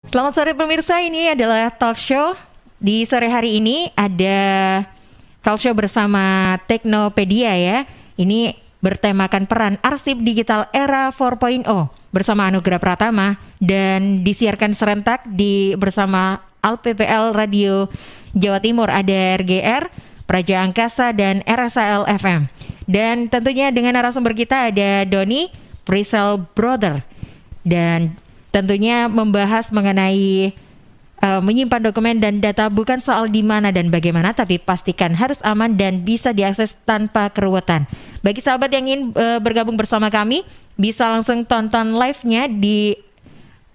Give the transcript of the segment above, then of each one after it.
Selamat sore pemirsa, ini adalah talk show. Di sore hari ini ada talk show bersama Teknopedia ya. Ini bertemakan peran arsip digital era 4.0 bersama Anugrah Pratama dan disiarkan serentak bersama LPPL Radio Jawa Timur, ada RGR, Praja Angkasa dan RSAL FM. Dan tentunya dengan narasumber kita ada Doni, Presale Brother, dan tentunya membahas mengenai menyimpan dokumen dan data bukan soal di mana dan bagaimana, tapi pastikan harus aman dan bisa diakses tanpa keruwetan. Bagi sahabat yang ingin bergabung bersama kami, bisa langsung tonton live-nya di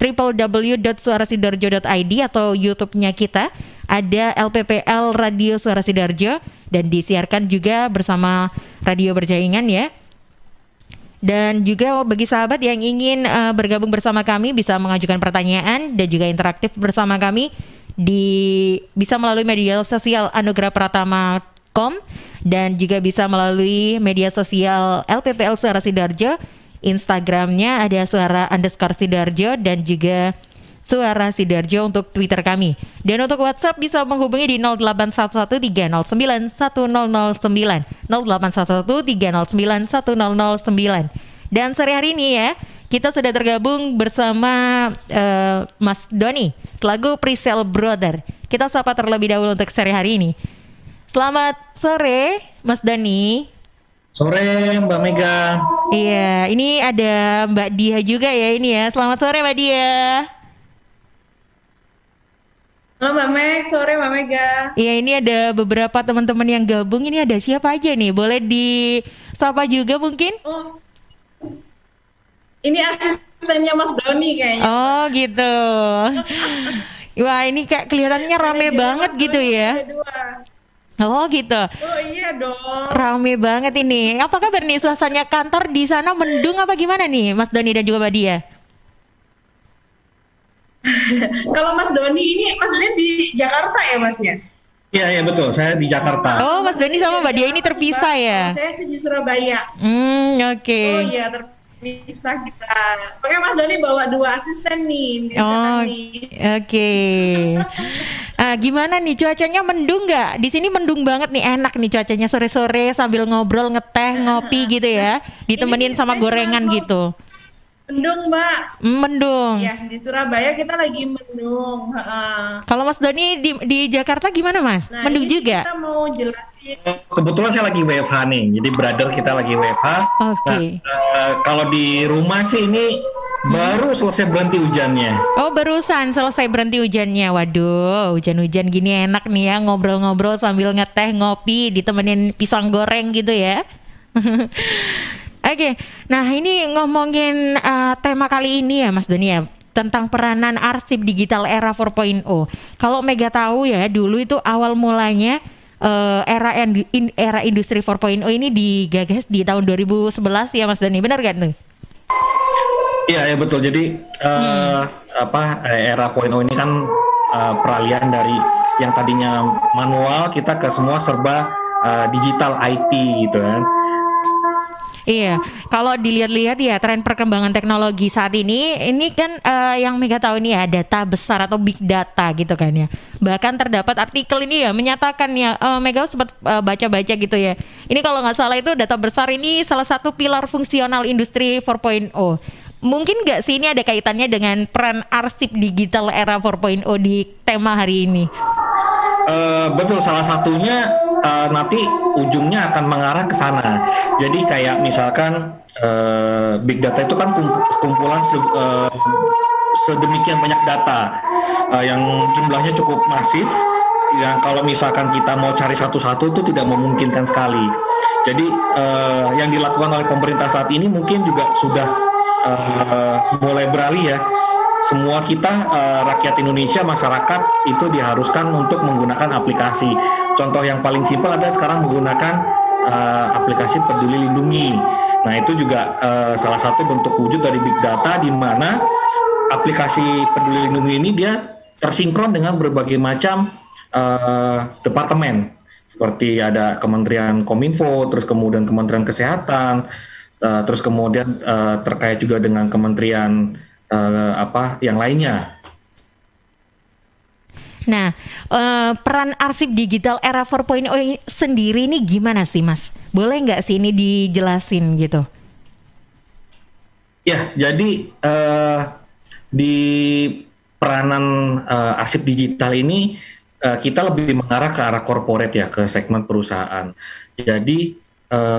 www.suarasidoarjo.id atau YouTube-nya kita. Ada LPPL Radio Suara Sidoarjo dan disiarkan juga bersama Radio Berjaringan ya. Dan juga bagi sahabat yang ingin bergabung bersama kami bisa mengajukan pertanyaan dan juga interaktif bersama kami bisa melalui media sosial anugrahpratama.com dan juga bisa melalui media sosial LPPL Suara Sidoarjo. Instagramnya ada suara_sidoarjo dan juga Suara Sidoarjo untuk Twitter kami. Dan untuk WhatsApp bisa menghubungi di 0811309109, 0811309109. Dan sore hari ini ya, kita sudah tergabung bersama Mas Doni, lagu Presale Brother. Kita sapa terlebih dahulu untuk sore hari ini. Selamat sore, Mas Doni. Sore Mbak Mega. Iya, ini ada Mbak Dia juga ya ini ya. Selamat sore Mbak Dia. Halo Mbak Meg, sore Mbak Mega. Iya, ini ada beberapa teman-teman yang gabung. Ini ada siapa aja nih? Boleh disapa juga mungkin? Oh, ini asistennya Mas Doni kayaknya. Oh gitu. Wah, ini kayak kelihatannya rame banget gitu ya. Oh gitu. Oh iya dong. Rame banget ini. Apa kabar nih suasana kantor di sana, mendung apa gimana nih Mas Doni dan juga Mbak Dia? Kalau Mas Doni di Jakarta ya Mas ya? Iya betul, saya di Jakarta. Oh, Mas Doni sama Mbak Dia ini terpisah ya? Saya sih di Surabaya. Oke. Oh iya, terpisah kita. Makanya Mas Doni bawa 2 asisten nih. Oke. Gimana nih cuacanya, mendung nggak? Di sini mendung banget nih, enak nih cuacanya sore-sore sambil ngobrol, ngeteh, ngopi gitu ya. Ditemenin sama gorengan gitu. Mendung Mbak. Mendung. Iya, di Surabaya kita lagi mendung. Kalau Mas Doni di Jakarta gimana Mas? Nah, mendung juga? Kita mau jelasin. Kebetulan saya lagi WFH nih, jadi brother kita lagi WFH. Oke. Nah, kalau di rumah sih ini baru selesai berhenti hujannya. Oh, barusan selesai berhenti hujannya. Waduh, hujan-hujan gini enak nih ya, ngobrol-ngobrol sambil ngeteh, ngopi, ditemenin pisang goreng gitu ya. Oke, nah ini ngomongin tema kali ini ya Mas Doni ya, tentang peranan arsip digital era 4.0. Kalau Mega tahu ya, dulu itu awal mulanya era industri 4.0 ini digagas di tahun 2011 ya Mas Doni, benar kan tuh? Iya betul. Jadi era 4.0 ini kan peralihan dari yang tadinya manual kita ke semua serba digital IT gitu kan. Iya, kalau dilihat-lihat ya tren perkembangan teknologi saat ini kan yang Mega tahu ini ya data besar atau big data gitu kan ya. Bahkan terdapat artikel ini ya menyatakan ya, Mega sempat baca-baca gitu ya. Ini kalau nggak salah itu data besar ini salah satu pilar fungsional industri 4.0. Mungkin nggak sih ini ada kaitannya dengan peran arsip digital era 4.0 di tema hari ini? Betul, salah satunya nanti ujungnya akan mengarah ke sana. Jadi kayak misalkan big data itu kan kumpulan sedemikian banyak data yang jumlahnya cukup masif. Yang kalau misalkan kita mau cari satu-satu itu tidak memungkinkan sekali. Jadi yang dilakukan oleh pemerintah saat ini mungkin juga sudah mulai beralih ya. Semua kita rakyat Indonesia, masyarakat itu diharuskan untuk menggunakan aplikasi. Contoh yang paling simpel adalah sekarang menggunakan aplikasi Peduli Lindungi. Nah itu juga salah satu bentuk wujud dari big data, di mana aplikasi Peduli Lindungi ini dia tersinkron dengan berbagai macam departemen. Seperti ada Kementerian Kominfo, terus kemudian Kementerian Kesehatan, terus kemudian terkait juga dengan kementerian yang lainnya. Nah, peran arsip digital era 4.0 ini sendiri ini gimana sih Mas? Boleh nggak sih ini dijelasin gitu? Ya, jadi di peranan arsip digital ini kita lebih mengarah ke arah corporate ya, ke segmen perusahaan. Jadi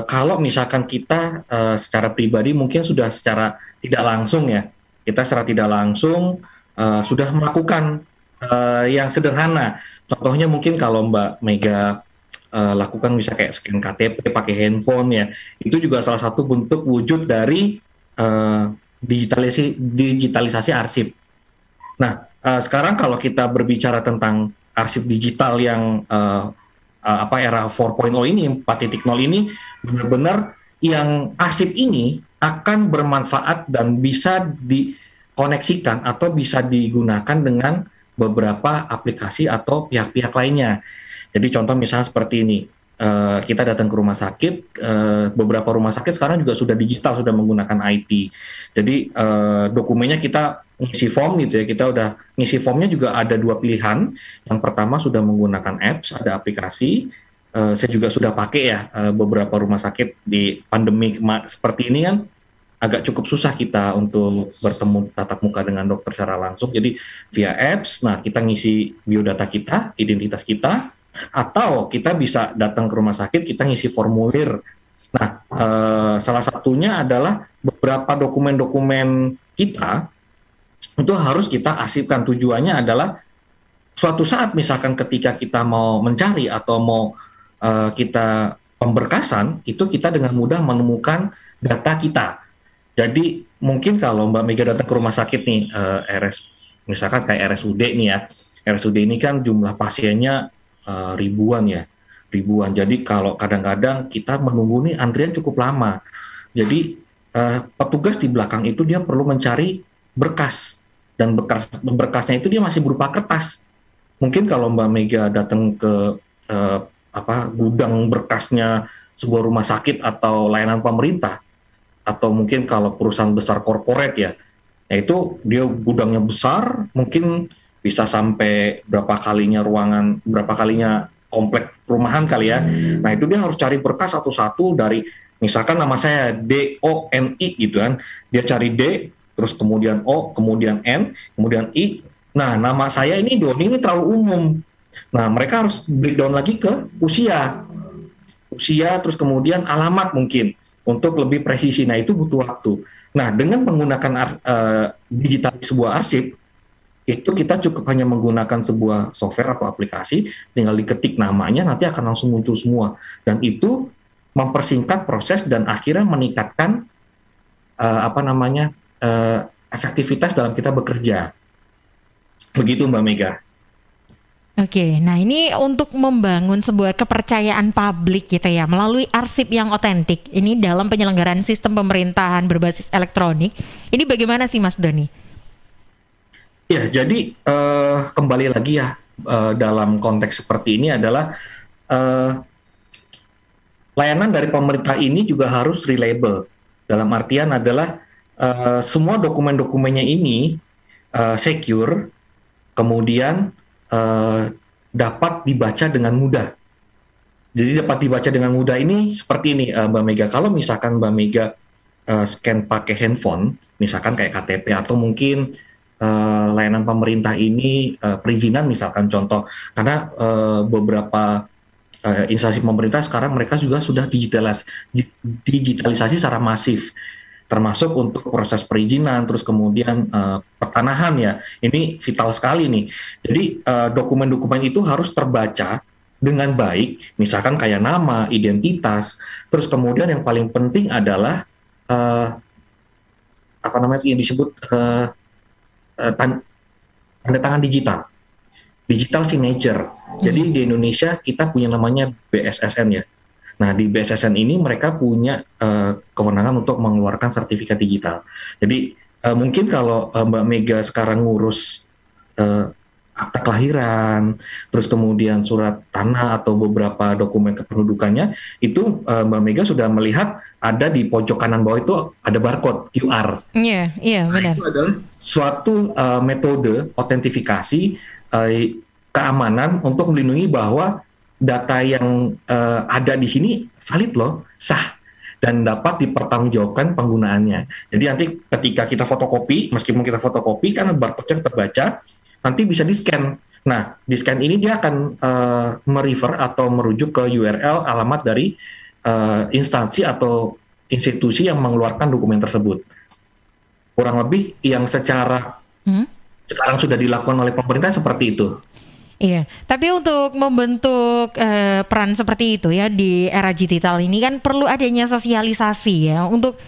kalau misalkan kita secara pribadi mungkin sudah secara tidak langsung ya, kita secara tidak langsung sudah melakukan yang sederhana. Contohnya mungkin kalau Mbak Mega lakukan bisa kayak scan KTP pakai handphone ya, itu juga salah satu bentuk wujud dari digitalisasi arsip. Nah, sekarang kalau kita berbicara tentang arsip digital yang era 4.0 ini, 4.0 ini benar-benar yang arsip ini akan bermanfaat dan bisa dikoneksikan atau bisa digunakan dengan beberapa aplikasi atau pihak-pihak lainnya. Jadi contoh misalnya seperti ini, kita datang ke rumah sakit, beberapa rumah sakit sekarang juga sudah digital, sudah menggunakan IT. Jadi dokumennya kita ngisi form gitu ya, kita udah ngisi formnya juga ada dua pilihan. Yang pertama sudah menggunakan apps, ada aplikasi. Saya juga sudah pakai ya, beberapa rumah sakit di pandemi seperti ini kan agak cukup susah kita untuk bertemu tatap muka dengan dokter secara langsung. Jadi via apps, nah kita ngisi biodata kita, identitas kita, atau kita bisa datang ke rumah sakit, kita ngisi formulir. Nah, salah satunya adalah beberapa dokumen-dokumen kita itu harus kita arsipkan. Tujuannya adalah suatu saat misalkan ketika kita mau mencari atau mau kita pemberkasan, itu kita dengan mudah menemukan data kita. Jadi mungkin kalau Mbak Mega datang ke rumah sakit nih, misalkan kayak RSUD nih ya, RSUD ini kan jumlah pasiennya ribuan ya, ribuan. Jadi kalau kadang-kadang kita menunggu nih antrian cukup lama. Jadi petugas di belakang itu dia perlu mencari berkas, dan berkasnya itu dia masih berupa kertas. Mungkin kalau Mbak Mega datang ke gudang berkasnya sebuah rumah sakit atau layanan pemerintah, atau mungkin kalau perusahaan besar korporat ya, itu dia gudangnya besar, mungkin bisa sampai berapa kalinya komplek perumahan kali ya. Nah itu dia harus cari berkas satu-satu dari, misalkan nama saya DONI gitu kan, dia cari D, terus kemudian O, kemudian N, kemudian I. Nah nama saya ini Doni ini terlalu umum. Nah mereka harus breakdown lagi ke usia, terus kemudian alamat mungkin untuk lebih presisi. Nah itu butuh waktu. Nah dengan menggunakan digital sebuah arsip, itu kita cukup hanya menggunakan sebuah software atau aplikasi, tinggal diketik namanya, nanti akan langsung muncul semua. Dan itu mempersingkat proses dan akhirnya meningkatkan efektivitas dalam kita bekerja. Begitu Mbak Mega. Oke, nah ini untuk membangun sebuah kepercayaan publik gitu ya, melalui arsip yang otentik, ini dalam penyelenggaraan sistem pemerintahan berbasis elektronik, ini bagaimana sih Mas Doni? Ya, jadi kembali lagi ya, dalam konteks seperti ini adalah layanan dari pemerintah ini juga harus reliable. Dalam artian adalah semua dokumen-dokumennya ini secure, kemudian dapat dibaca dengan mudah. Jadi dapat dibaca dengan mudah ini seperti ini Mbak Mega. Kalau misalkan Mbak Mega scan pakai handphone, misalkan kayak KTP atau mungkin layanan pemerintah ini perizinan misalkan contoh, karena beberapa instansi pemerintah sekarang mereka juga sudah digitalisasi secara masif, termasuk untuk proses perizinan, terus kemudian pertanahan ya, ini vital sekali nih. Jadi dokumen-dokumen itu harus terbaca dengan baik, misalkan kayak nama, identitas, terus kemudian yang paling penting adalah yang disebut tanda tangan digital signature. Jadi di Indonesia kita punya namanya BSSN ya. Nah, di BSSN ini mereka punya kewenangan untuk mengeluarkan sertifikat digital. Jadi mungkin kalau Mbak Mega sekarang ngurus akta kelahiran, terus kemudian surat tanah atau beberapa dokumen kependudukannya, itu Mbak Mega sudah melihat ada di pojok kanan bawah itu ada barcode QR. Iya, benar. Itu adalah suatu metode autentifikasi keamanan untuk melindungi bahwa data yang ada di sini valid loh, sah, dan dapat dipertanggungjawabkan penggunaannya. Jadi nanti ketika kita fotokopi, meskipun kita fotokopi kan barcode-nya terbaca, nanti bisa di-scan. Nah, di-scan ini dia akan merefer atau merujuk ke URL alamat dari instansi atau institusi yang mengeluarkan dokumen tersebut. Kurang lebih yang secara sekarang sudah dilakukan oleh pemerintah seperti itu. Iya, tapi untuk membentuk peran seperti itu ya di era digital ini kan perlu adanya sosialisasi ya untuk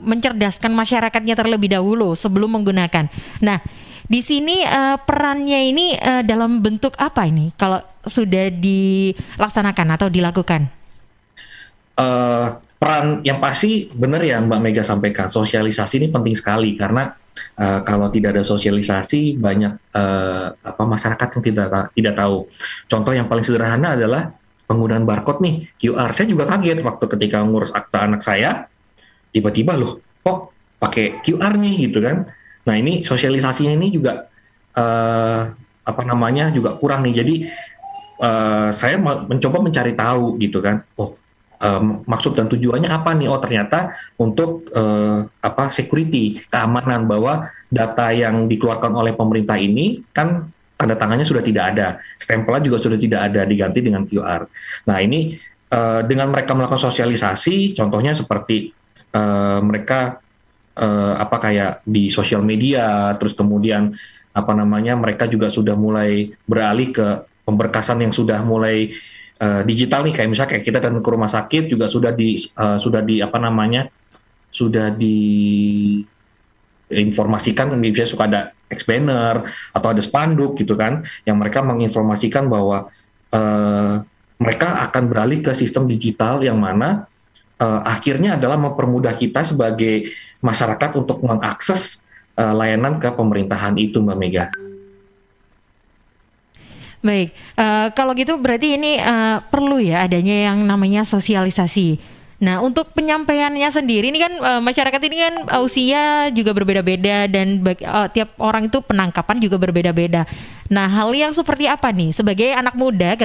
mencerdaskan masyarakatnya terlebih dahulu sebelum menggunakan. Nah, di sini perannya ini dalam bentuk apa ini kalau sudah dilaksanakan atau dilakukan? Peran yang pasti benar ya Mbak Mega sampaikan, sosialisasi ini penting sekali karena kalau tidak ada sosialisasi banyak masyarakat yang tidak tahu. Contoh yang paling sederhana adalah penggunaan barcode nih, QR. Saya juga kaget waktu ketika ngurus akta anak saya, tiba-tiba loh kok pakai QR nih gitu kan. Nah ini sosialisasinya ini juga juga kurang nih. Jadi saya mencoba mencari tahu gitu kan. Maksud dan tujuannya apa nih? Oh ternyata untuk security, keamanan bahwa data yang dikeluarkan oleh pemerintah ini kan tanda tangannya sudah tidak ada, stempelnya juga sudah tidak ada, diganti dengan QR. Nah ini dengan mereka melakukan sosialisasi, contohnya seperti mereka kayak di sosial media, terus kemudian mereka juga sudah mulai beralih ke pemberkasan yang sudah mulai digital nih, kayak misalnya kayak kita dan ke rumah sakit juga sudah diinformasikan, biasanya suka ada X-banner atau ada spanduk gitu kan, yang mereka menginformasikan bahwa mereka akan beralih ke sistem digital yang mana akhirnya adalah mempermudah kita sebagai masyarakat untuk mengakses layanan ke pemerintahan itu, Mbak Mega. Baik, kalau gitu berarti ini perlu ya adanya yang namanya sosialisasi. Nah, untuk penyampaiannya sendiri ini kan masyarakat ini kan usia juga berbeda-beda dan tiap orang itu penangkapan juga berbeda-beda. Nah, hal yang seperti apa nih sebagai anak muda,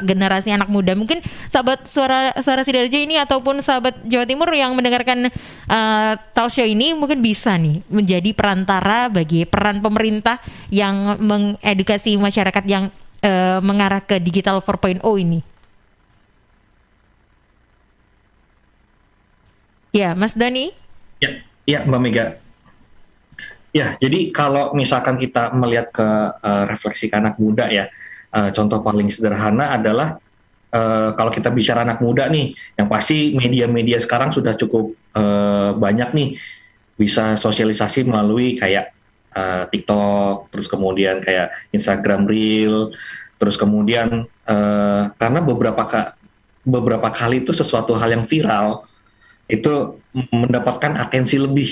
generasi anak muda, mungkin sahabat suara Sidoarjo ini ataupun sahabat Jawa Timur yang mendengarkan talk show ini mungkin bisa nih menjadi perantara bagi peran pemerintah yang mengedukasi masyarakat yang mengarah ke digital 4.0 ini. Ya, Mas Doni? Ya, Mbak Mega. Ya, jadi kalau misalkan kita melihat ke refleksi ke anak muda ya, contoh paling sederhana adalah kalau kita bicara anak muda nih, yang pasti media-media sekarang sudah cukup banyak nih, bisa sosialisasi melalui kayak TikTok, terus kemudian kayak Instagram Reel, terus kemudian karena beberapa kali itu sesuatu hal yang viral itu mendapatkan atensi lebih.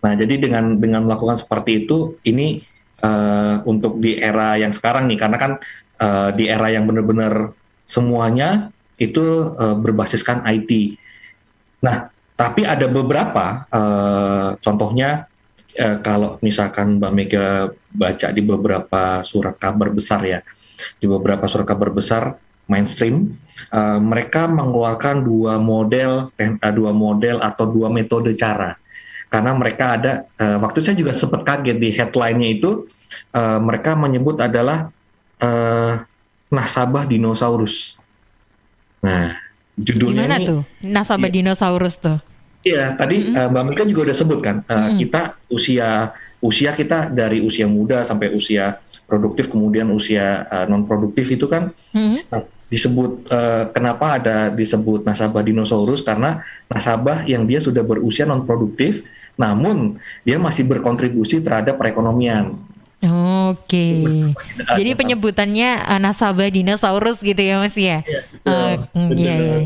Nah, jadi dengan melakukan seperti itu, ini untuk di era yang sekarang nih, karena kan di era yang benar-benar semuanya itu berbasiskan IT. Nah, tapi ada beberapa contohnya. Kalau misalkan Mbak Mega baca di beberapa surat kabar besar ya, di beberapa surat kabar besar mainstream, mereka mengeluarkan dua model atau dua metode cara. Karena mereka ada, waktu saya juga sempat kaget di headline-nya itu, mereka menyebut adalah nasabah dinosaurus. Nah, judulnya gimana tuh nasabah dinosaurus tuh? Iya, tadi Mbak Mika juga udah sebut kan, kita usia kita dari usia muda sampai usia produktif, kemudian usia non produktif itu kan disebut, kenapa ada disebut nasabah dinosaurus, karena nasabah yang dia sudah berusia non produktif, namun dia masih berkontribusi terhadap perekonomian. Oke. Jadi penyebutannya nasabah dinosaurus gitu ya Mas ya? Iya.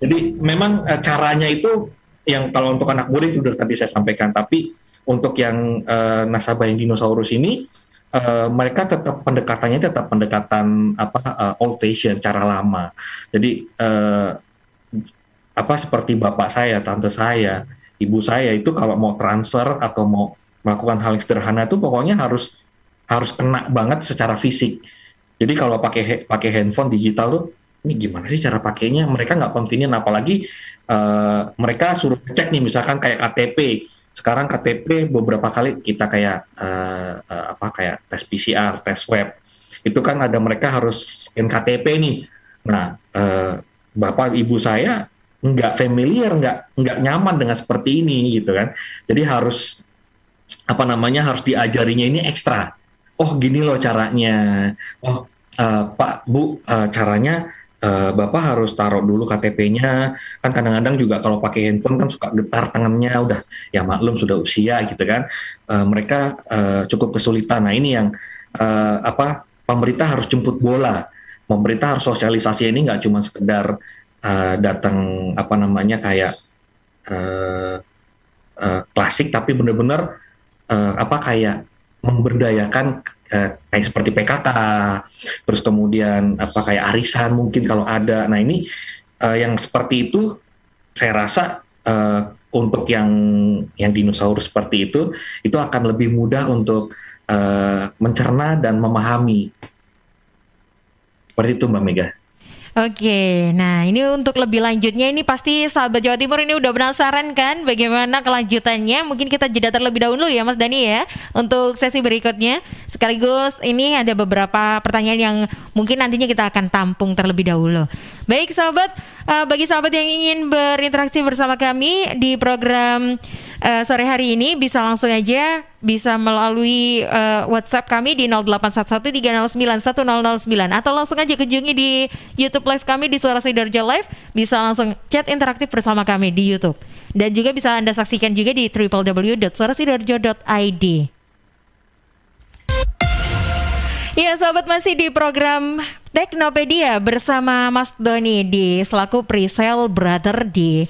Jadi memang caranya itu yang kalau untuk anak muda itu sudah tadi saya sampaikan, tapi untuk yang nasabah yang dinosaurus ini mereka tetap pendekatannya pendekatan old fashion, cara lama. Jadi seperti bapak saya, tante saya, ibu saya itu kalau mau transfer atau mau melakukan hal yang sederhana itu pokoknya harus kena banget secara fisik. Jadi kalau pakai handphone digital tuh, ini gimana sih cara pakainya? Mereka nggak convenient, apalagi mereka suruh cek nih, misalkan kayak KTP. Sekarang KTP beberapa kali kita kayak kayak tes PCR, tes swab. Itu kan ada mereka harus scan KTP nih. Nah, bapak ibu saya nggak familiar, nggak nyaman dengan seperti ini gitu kan. Jadi harus harus diajarinya ini ekstra. Oh gini loh caranya. Oh Pak Bu, caranya Bapak harus taruh dulu KTP-nya. Kan kadang-kadang juga kalau pakai handphone kan suka getar tangannya. Udah ya maklum sudah usia gitu kan. Mereka cukup kesulitan. Nah ini yang pemerintah harus jemput bola. Pemerintah harus sosialisasi ini nggak cuma sekedar datang kayak klasik, tapi benar-benar kayak memberdayakan kayak seperti PKK, terus kemudian kayak arisan mungkin kalau ada. Nah ini yang seperti itu saya rasa untuk yang dinosaurus seperti itu akan lebih mudah untuk mencerna dan memahami. Seperti itu Mbak Mega. Oke, nah ini untuk lebih lanjutnya ini pasti sahabat Jawa Timur ini udah penasaran kan bagaimana kelanjutannya. Mungkin kita jeda terlebih dahulu ya Mas Dani ya untuk sesi berikutnya. Sekaligus ini ada beberapa pertanyaan yang mungkin nantinya kita akan tampung terlebih dahulu. Baik sahabat, bagi sahabat yang ingin berinteraksi bersama kami di program sore hari ini bisa langsung aja bisa melalui WhatsApp kami di 0811309109 atau langsung aja kunjungi di YouTube live kami di Suara Sidoarjo Live, bisa langsung chat interaktif bersama kami di YouTube dan juga bisa Anda saksikan juga di www.suarasidoarjo.id. Ya sahabat, masih di program Teknopedia bersama Mas Doni di selaku presale brother di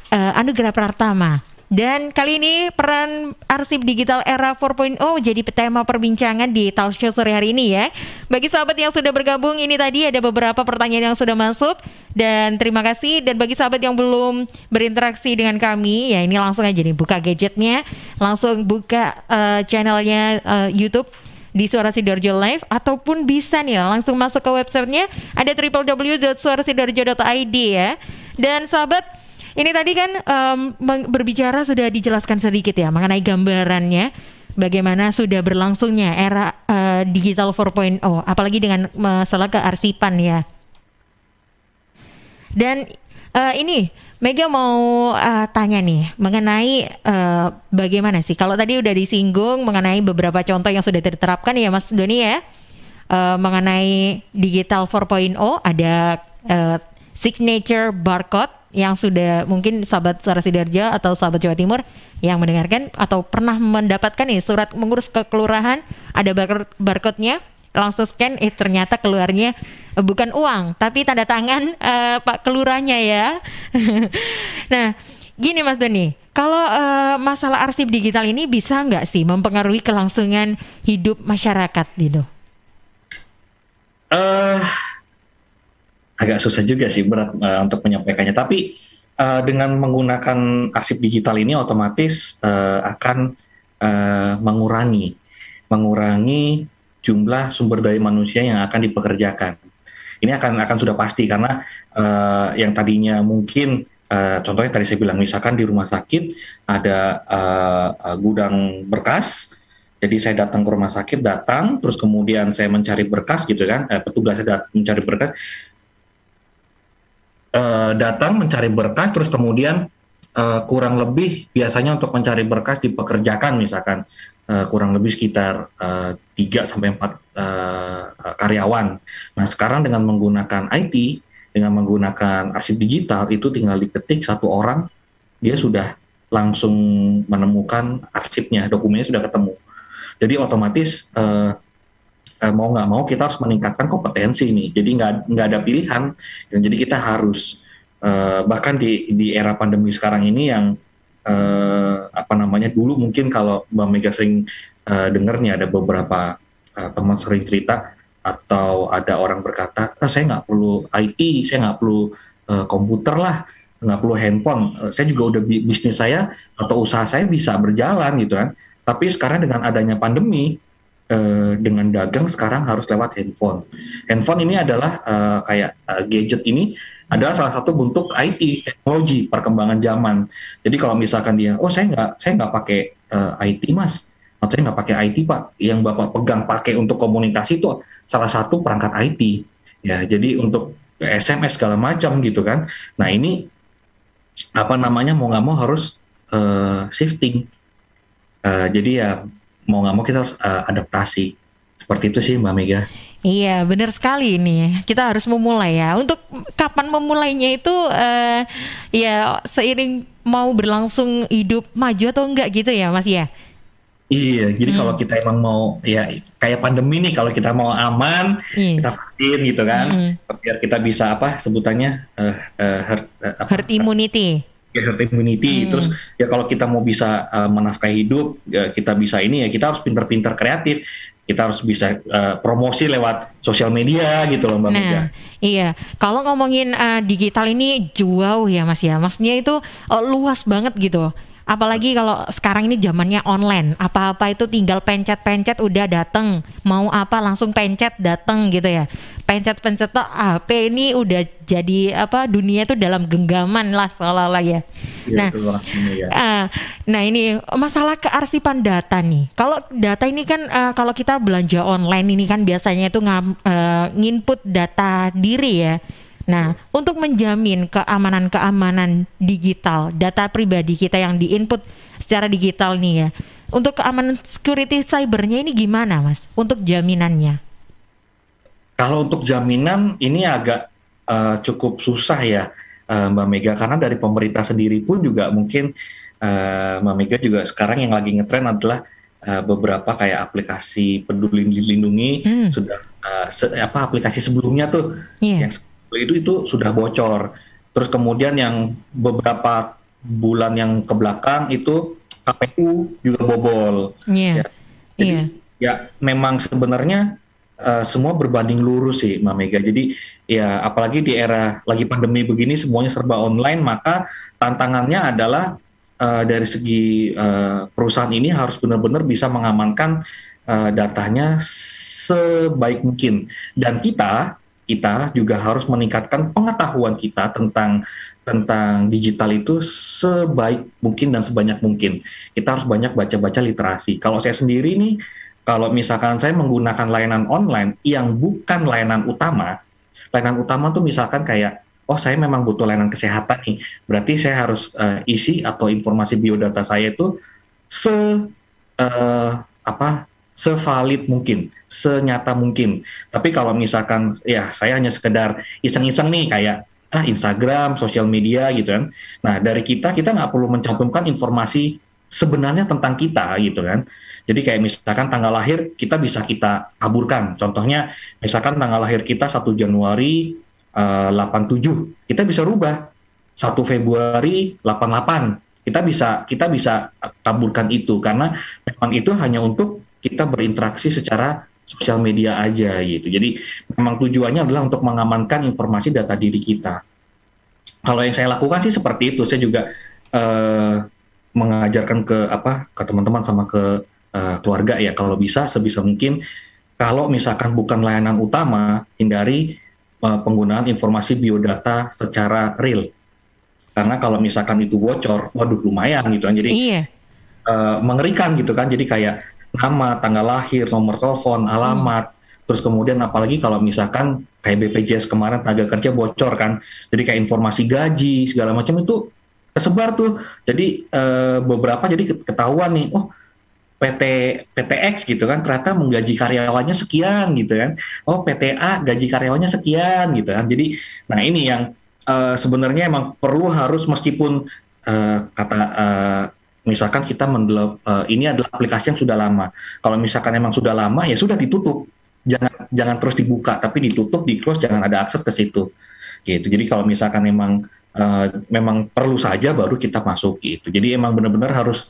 Anugerah Pratama. Dan kali ini peran arsip digital era 4.0 jadi tema perbincangan di talk show sore hari ini ya. Bagi sahabat yang sudah bergabung, ini tadi ada beberapa pertanyaan yang sudah masuk dan terima kasih. Dan bagi sahabat yang belum berinteraksi dengan kami, ya ini langsung aja nih buka gadgetnya, langsung buka channelnya YouTube di Suara Sidoarjo Live, ataupun bisa nih langsung masuk ke websitenya, ada www.suarasidoarjo.id ya. Dan sahabat, ini tadi kan berbicara sudah dijelaskan sedikit ya mengenai gambarannya bagaimana sudah berlangsungnya era digital 4.0, apalagi dengan masalah kearsipan ya. Dan ini Mega mau tanya nih mengenai bagaimana sih kalau tadi udah disinggung mengenai beberapa contoh yang sudah diterapkan ya Mas Doni ya, mengenai digital 4.0 ada signature barcode yang sudah mungkin sahabat Suara Sidoarjo atau sahabat Jawa Timur yang mendengarkan atau pernah mendapatkan nih surat mengurus ke kelurahan, ada barcode-nya, langsung scan, ternyata keluarnya bukan uang tapi tanda tangan Pak Kelurahnya ya. Nah gini Mas Doni, kalau masalah arsip digital ini bisa nggak sih mempengaruhi kelangsungan hidup masyarakat gitu? Agak susah juga sih, berat untuk menyampaikannya. Tapi dengan menggunakan arsip digital ini otomatis akan mengurangi jumlah sumber daya manusia yang akan dipekerjakan. Ini akan sudah pasti karena yang tadinya mungkin contohnya tadi saya bilang misalkan di rumah sakit ada gudang berkas. Jadi saya datang ke rumah sakit, terus kemudian saya mencari berkas gitu kan, petugas mencari berkas. Datang mencari berkas, terus kemudian kurang lebih biasanya untuk mencari berkas dipekerjakan misalkan kurang lebih sekitar 3-4 karyawan. Nah sekarang dengan menggunakan IT, dengan menggunakan arsip digital itu tinggal diketik satu orang, dia sudah langsung menemukan arsipnya, dokumennya sudah ketemu. Jadi otomatis mau nggak mau kita harus meningkatkan kompetensi ini. Jadi nggak ada pilihan. Dan jadi kita harus bahkan di era pandemi sekarang ini yang dulu mungkin kalau Mbak Mega sering dengar nih ada beberapa teman sering cerita atau ada orang berkata, saya nggak perlu IT, saya nggak perlu komputer lah, nggak perlu handphone, saya juga udah bisnis saya atau usaha saya bisa berjalan gitu kan. Tapi sekarang dengan adanya pandemi dengan dagang sekarang harus lewat handphone. Handphone ini adalah gadget ini adalah salah satu bentuk IT, teknologi perkembangan zaman. Jadi kalau misalkan dia, saya nggak pakai IT mas, atau saya nggak pakai IT pak, yang bapak pegang pakai untuk komunikasi itu salah satu perangkat IT. Ya, jadi untuk SMS segala macam gitu kan. Nah ini mau nggak mau harus shifting. Jadi ya mau nggak mau kita harus adaptasi. Seperti itu sih Mbak Mega. Iya, benar sekali ini. Kita harus memulai ya. Untuk kapan memulainya itu ya seiring mau berlangsung hidup maju atau enggak gitu ya, Mas ya. Iya, jadi kalau kita emang mau ya kayak pandemi nih, kalau kita mau aman, kita vaksin gitu kan, biar kita bisa sebutannya herd immunity. Herd immunity. Terus ya kalau kita mau bisa menafkahi hidup, ya kita bisa kita harus pintar-pintar kreatif. Kita harus bisa promosi lewat sosial media gitu loh Mbak Mega. Iya, kalau ngomongin digital ini jauh ya Mas ya, maksudnya itu luas banget gitu. Apalagi kalau sekarang ini zamannya online, apa-apa itu tinggal pencet-pencet udah dateng, mau apa langsung pencet dateng gitu ya. Pencet-pencet tuh HP ini udah jadi dunia itu dalam genggaman lah seolah-olah ya. Nah ini masalah kearsipan data nih. Kalau data ini kan kalau kita belanja online ini kan biasanya itu nginput data diri ya. Nah, untuk menjamin keamanan digital, data pribadi kita yang diinput secara digital nih ya, untuk keamanan security cybernya ini gimana Mas, untuk jaminannya? Kalau untuk jaminan ini agak cukup susah ya Mbak Mega, karena dari pemerintah sendiri pun juga mungkin Mbak Mega juga sekarang yang lagi ngetren adalah beberapa kayak aplikasi Peduli Lindungi sudah aplikasi sebelumnya tuh yang itu sudah bocor. Terus kemudian yang beberapa bulan yang ke belakang itu KPU juga bobol. Jadi ya memang sebenarnya semua berbanding lurus sih Mbak Mega. Jadi ya apalagi di era lagi pandemi begini semuanya serba online, maka tantangannya adalah dari segi perusahaan ini harus benar-benar bisa mengamankan datanya sebaik mungkin. Dan kita juga harus meningkatkan pengetahuan kita tentang digital itu sebaik mungkin dan sebanyak mungkin. Kita harus banyak baca-baca literasi. Kalau saya sendiri nih, kalau misalkan saya menggunakan layanan online yang bukan layanan utama tuh misalkan kayak, saya memang butuh layanan kesehatan nih, berarti saya harus isi atau informasi biodata saya itu sevalid mungkin, senyata mungkin. Tapi kalau misalkan ya saya hanya sekedar iseng-iseng nih kayak Instagram, sosial media gitu kan. Nah dari kita nggak perlu mencantumkan informasi sebenarnya tentang kita gitu kan. Jadi kayak misalkan tanggal lahir kita bisa kita kaburkan. Contohnya misalkan tanggal lahir kita 1 Januari 87, kita bisa rubah 1 Februari 88. Kita bisa kaburkan itu karena memang itu hanya untuk kita berinteraksi secara sosial media aja gitu. Jadi memang tujuannya adalah untuk mengamankan informasi data diri kita. Kalau yang saya lakukan sih seperti itu. Saya juga mengajarkan ke teman-teman sama ke keluarga ya, kalau bisa sebisa mungkin kalau misalkan bukan layanan utama, hindari penggunaan informasi biodata secara real. Karena kalau misalkan itu bocor, waduh lumayan gitu kan. Jadi mengerikan gitu kan. Jadi kayak nama, tanggal lahir, nomor telepon, alamat, terus kemudian apalagi kalau misalkan kayak BPJS kemarin tenaga kerja bocor kan, jadi kayak informasi gaji segala macam itu tersebar tuh. Jadi beberapa jadi ketahuan nih, PTX gitu kan ternyata menggaji karyawannya sekian gitu kan, PTA gaji karyawannya sekian gitu kan. Jadi nah ini yang sebenarnya emang perlu harus meskipun misalkan kita ini adalah aplikasi yang sudah lama. Kalau misalkan emang sudah lama ya sudah ditutup, jangan terus dibuka, tapi ditutup, di close, jangan ada akses ke situ. Gitu. Jadi kalau misalkan memang perlu saja baru kita masuk gitu. Jadi emang benar-benar harus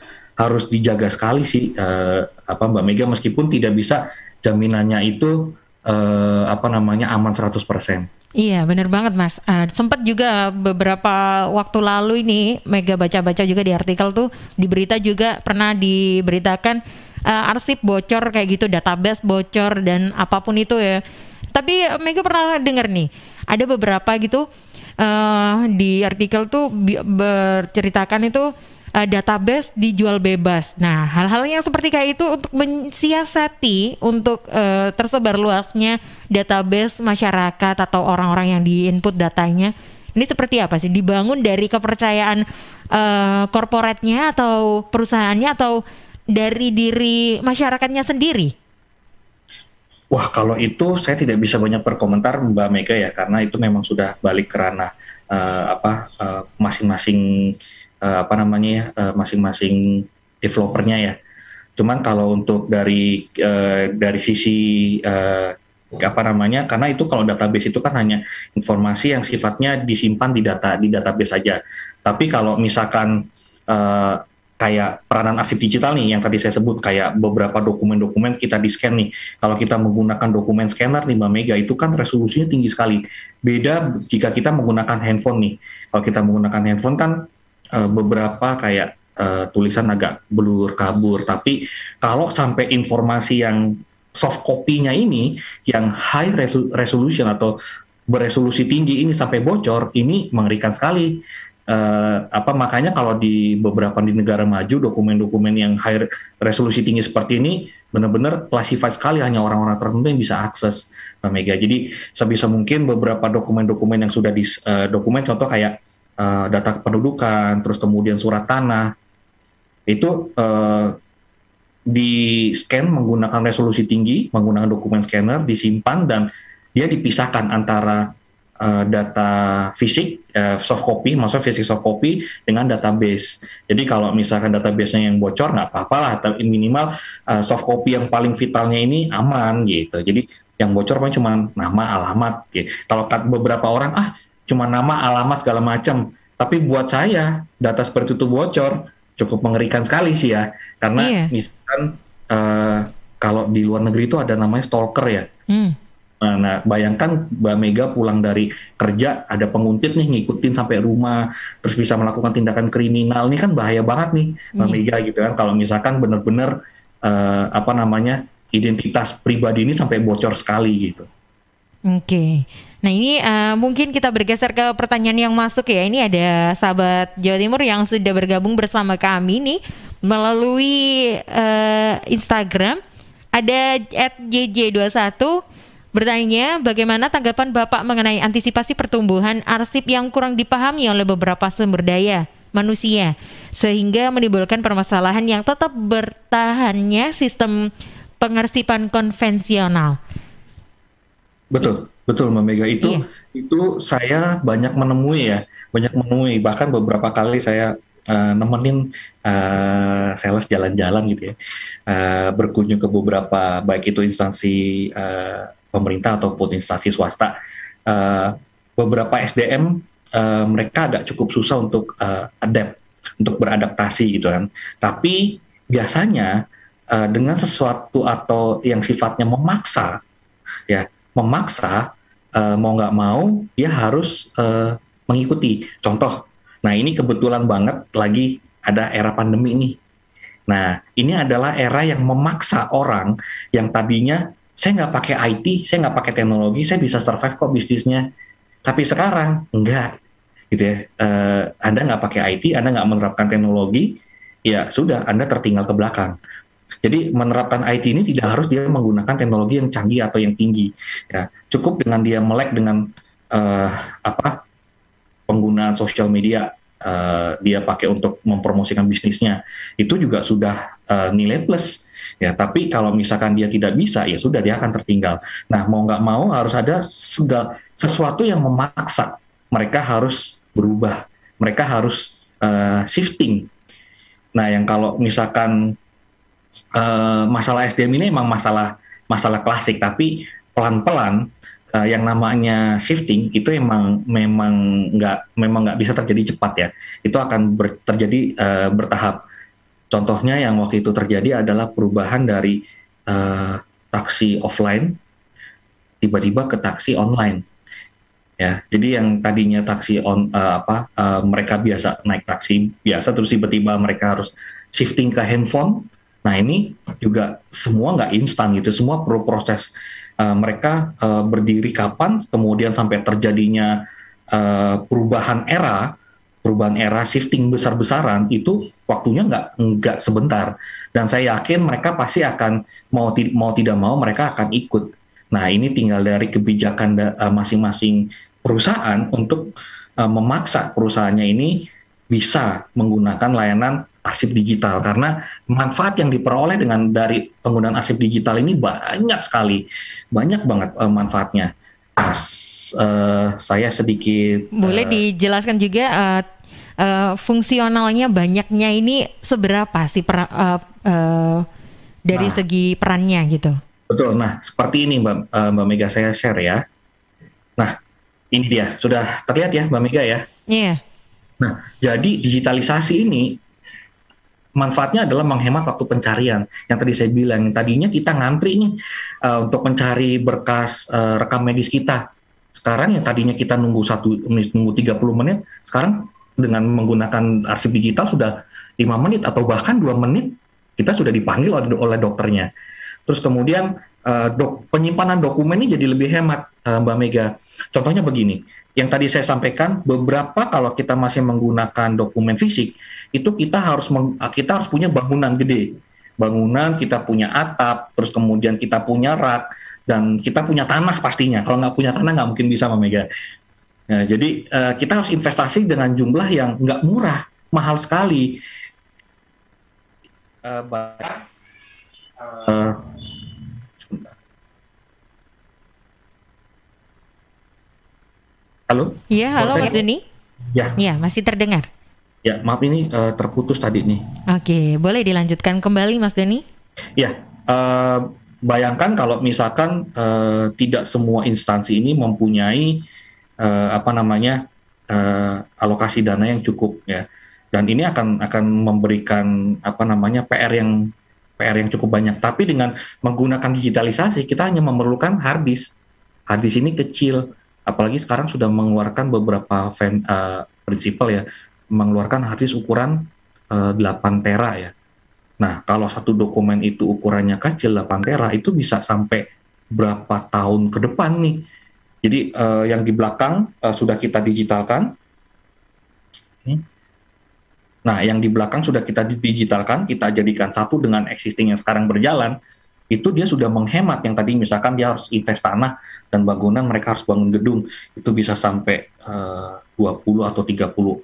dijaga sekali sih Mbak Mega, meskipun tidak bisa jaminannya itu aman 100%. Iya benar banget Mas. Sempat juga beberapa waktu lalu ini Mega baca-baca juga di artikel tuh, di berita juga pernah diberitakan arsip bocor kayak gitu, database bocor dan apapun itu ya. Tapi Mega pernah dengar nih, ada beberapa gitu di artikel tuh berceritakan itu database dijual bebas. Nah, hal-hal yang seperti kayak itu untuk mensiasati untuk tersebar luasnya database masyarakat atau orang-orang yang di-input datanya. Ini seperti apa sih? Dibangun dari kepercayaan korporatnya atau perusahaannya atau dari diri masyarakatnya sendiri? Wah, kalau itu saya tidak bisa banyak berkomentar Mbak Mega ya, karena itu memang sudah balik ke ranah masing-masing masing-masing developernya ya. Cuman kalau untuk dari sisi karena itu kalau database itu kan hanya informasi yang sifatnya disimpan di database saja. Tapi kalau misalkan kayak peranan arsip digital nih yang tadi saya sebut, kayak beberapa dokumen-dokumen kita di-scan nih. Kalau kita menggunakan dokumen scanner 5 mega itu kan resolusinya tinggi sekali. Beda jika kita menggunakan handphone nih. Kalau kita menggunakan handphone kan beberapa kayak tulisan agak blur, kabur. Tapi kalau sampai informasi yang soft copy-nya ini yang high resolution atau beresolusi tinggi ini sampai bocor, ini mengerikan sekali. Makanya kalau di beberapa di negara maju dokumen-dokumen yang high resolusi tinggi seperti ini benar-benar classified sekali, hanya orang-orang tertentu yang bisa akses, Mbak Mega. Jadi sebisa mungkin beberapa dokumen-dokumen yang sudah di dokumen contoh kayak data kependudukan, terus kemudian surat tanah, itu di scan menggunakan resolusi tinggi, menggunakan dokumen scanner, disimpan dan dia dipisahkan antara data fisik, soft copy, maksudnya fisik soft copy dengan database. Jadi kalau misalkan database-nya yang bocor nggak apa-apa lah, tapi minimal soft copy yang paling vitalnya ini aman gitu. Jadi yang bocor paling cuma nama, alamat. Gitu. Kalau beberapa orang cuma nama, alamat segala macam. Tapi buat saya data seperti itu bocor cukup mengerikan sekali sih ya. Karena misalkan kalau di luar negeri itu ada namanya stalker ya. Nah, bayangkan Mbak Mega pulang dari kerja, ada penguntit nih ngikutin sampai rumah, terus bisa melakukan tindakan kriminal. Ini kan bahaya banget nih Mbak Mega gitu kan. Kalau misalkan benar-benar identitas pribadi ini sampai bocor sekali gitu. Oke. Nah ini mungkin kita bergeser ke pertanyaan yang masuk ya. Ini ada sahabat Jawa Timur yang sudah bergabung bersama kami nih melalui Instagram. Ada @jj21 bertanya, bagaimana tanggapan Bapak mengenai antisipasi pertumbuhan arsip yang kurang dipahami oleh beberapa sumber daya manusia sehingga menimbulkan permasalahan yang tetap bertahannya sistem pengarsipan konvensional. Betul Mbak Mega, itu saya banyak menemui bahkan beberapa kali saya nemenin sales jalan-jalan gitu ya, berkunjung ke beberapa baik itu instansi pemerintah ataupun instansi swasta. Beberapa SDM mereka agak cukup susah untuk untuk beradaptasi gitu kan. Tapi biasanya dengan sesuatu atau yang sifatnya memaksa mau nggak mau dia harus mengikuti. Contoh, nah ini kebetulan banget lagi ada era pandemi nih. Nah ini adalah era yang memaksa orang yang tadinya saya nggak pakai IT, saya nggak pakai teknologi, saya bisa survive kok bisnisnya. Tapi sekarang enggak, gitu ya. Anda nggak pakai IT, Anda nggak menerapkan teknologi, ya sudah Anda tertinggal ke belakang. Jadi menerapkan IT ini tidak harus dia menggunakan teknologi yang canggih atau yang tinggi. Ya, cukup dengan dia melek dengan penggunaan sosial media, dia pakai untuk mempromosikan bisnisnya, itu juga sudah nilai plus. Ya, tapi kalau misalkan dia tidak bisa, ya sudah dia akan tertinggal. Nah, mau nggak mau harus ada sesuatu yang memaksa mereka harus berubah, mereka harus shifting. Nah, yang kalau misalkan masalah SDM ini memang masalah klasik, tapi pelan-pelan yang namanya shifting itu memang nggak bisa terjadi cepat ya. Itu akan terjadi bertahap. Contohnya yang waktu itu terjadi adalah perubahan dari taksi offline tiba-tiba ke taksi online. Ya, jadi yang tadinya taksi mereka biasa naik taksi biasa, terus tiba-tiba mereka harus shifting ke handphone. Nah ini juga semua nggak instan gitu, semua perlu proses. Mereka berdiri kapan, kemudian sampai terjadinya perubahan era shifting besar-besaran itu waktunya nggak sebentar. Dan saya yakin mereka pasti akan mau tidak mau mereka akan ikut. Nah ini tinggal dari kebijakan masing-masing perusahaan untuk memaksa perusahaannya ini bisa menggunakan layanan arsip digital, karena manfaat yang diperoleh dari penggunaan arsip digital ini banyak sekali, banyak banget manfaatnya. Nah, saya sedikit boleh dijelaskan juga fungsionalnya banyaknya ini seberapa sih dari segi perannya gitu? Betul. Nah seperti ini Mbak Mega, saya share ya. Nah ini dia, sudah terlihat ya Mbak Mega ya? Iya. Nah jadi digitalisasi ini manfaatnya adalah menghemat waktu pencarian. Yang tadi saya bilang, tadinya kita ngantri nih untuk mencari berkas rekam medis kita. Sekarang yang tadinya kita nunggu 30 menit, sekarang dengan menggunakan arsip digital sudah 5 menit atau bahkan 2 menit kita sudah dipanggil oleh dokternya. Terus kemudian penyimpanan dokumen ini jadi lebih hemat, Mbak Mega. Contohnya begini, yang tadi saya sampaikan, beberapa kalau kita masih menggunakan dokumen fisik, itu kita harus punya bangunan gede. Bangunan, kita punya atap, terus kemudian kita punya rak, dan kita punya tanah pastinya. Kalau nggak punya tanah, nggak mungkin bisa, Mbak Mega. Nah, jadi kita harus investasi dengan jumlah yang nggak murah, mahal sekali. Halo? Iya, halo Mas Doni. Ya, masih terdengar. Ya, maaf ini terputus tadi nih. Oke, boleh dilanjutkan kembali Mas Doni? Ya, bayangkan kalau misalkan tidak semua instansi ini mempunyai alokasi dana yang cukup ya. Dan ini akan memberikan PR yang cukup banyak. Tapi dengan menggunakan digitalisasi, kita hanya memerlukan hard disk. Hard disk ini kecil. Apalagi sekarang sudah mengeluarkan beberapa prinsipal ya, mengeluarkan hard disk ukuran 8 tera ya. Nah, kalau satu dokumen itu ukurannya kecil 8 tera, itu bisa sampai berapa tahun ke depan nih. Jadi yang di belakang sudah kita digitalkan. Nah, yang di belakang sudah kita digitalkan, kita jadikan satu dengan existing yang sekarang berjalan. Itu dia sudah menghemat, yang tadi misalkan dia harus invest tanah dan bangunan, mereka harus bangun gedung, itu bisa sampai 20 atau 30